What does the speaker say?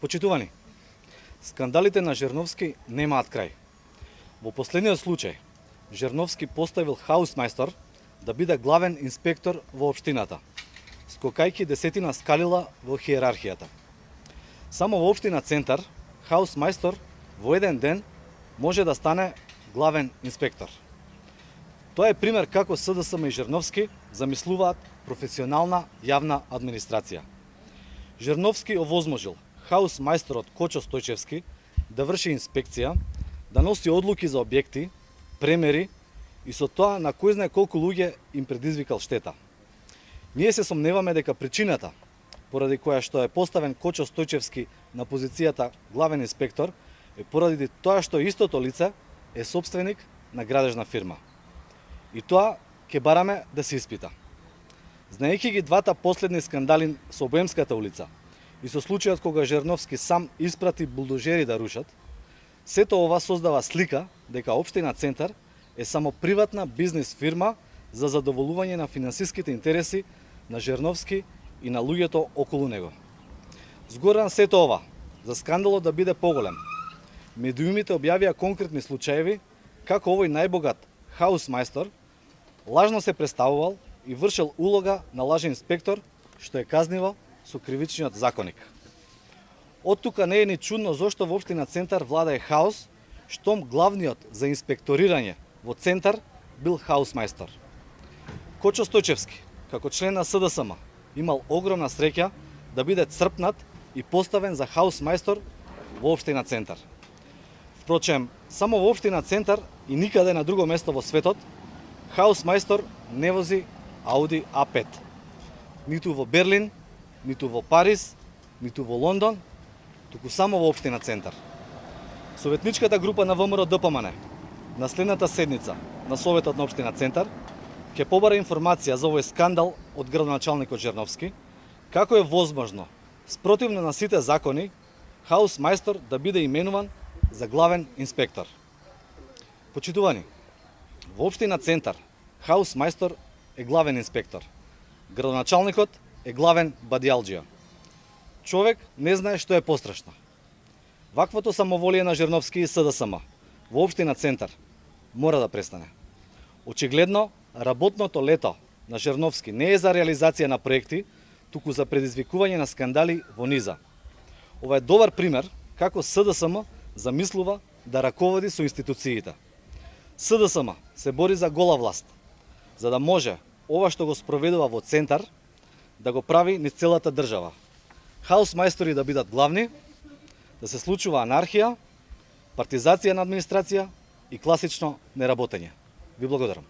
Почитувани, скандалите на Жерновски немаат крај. Во последниот случај, Жерновски поставил хаусмајстор да биде главен инспектор во општината, скокајќи десетина скалила во хиерархијата. Само во општина Центар, хаусмајстор во еден ден може да стане главен инспектор. Тоа е пример како СДСМ и Жерновски замислуваат професионална јавна администрација. Жерновски овозможил хаусмајсторот Кочо Стојчевски да врши инспекција, да носи одлуки за објекти, премери и со тоа на кој знае колку луѓе им предизвикал штета. Ние се сомневаме дека причината поради која што е поставен Кочо Стојчевски на позицијата главен инспектор е поради тоа што истото лице е сопственик на градежна фирма. И тоа ќе бараме да се испита. Знаејќи ги двата последни скандали со Боемската улица и со случајот кога Жерновски сам испрати булдожери да рушат, сето ова создава слика дека општина Центар е само приватна бизнис фирма за задоволување на финансиските интереси на Жерновски и на луѓето околу него. Згоран сето ова, за скандалот да биде поголем, медиумите објавија конкретни случаеви како овој најбогат хаусмајстор лажно се представувал и вршел улога на лажен инспектор, што е казниво со кривичниот законник. Од тука не е ни чудно зошто во општина Центар владае хаос, штом главниот за инспекторирање во Центар бил хаусмајстор. Кочо Стојчевски, како член на СДСМ, имал огромна среќа да биде црпнат и поставен за хаусмајстор во општина Центар. Впрочем, само во општина Центар и никаде на друго место во светот, хаусмајстор не вози Ауди А5. Ниту во Берлин, ниту во Париз, ниту во Лондон, туку само во општина Центар. Советничката група на ВМРО ДПМН на следната седница на Советот на општина Центар ќе побара информација за овој скандал од градоначалникот Жерновски, како е возможно, спротивно на сите закони, хаусмајстор да биде именуван за главен инспектор. Почитувани, во општина Центар хаусмајстор е главен инспектор. Градоначалникот е главен бадијалџија. Човек не знае што е пострашно. Ваквото самоволие на Жерновски и СДСМ во општина Центар мора да престане. Очигледно, работното лето на Жерновски не е за реализација на проекти, туку за предизвикување на скандали во низа. Ова е добар пример како СДСМ замислува да раководи со институциите. СДСМ се бори за гола власт, за да може ова што го спроведува во Центар да го прави низ целата држава. Хаусмајстори да бидат главни, да се случува анархија, партизација на администрација и класично неработење. Ви благодарам.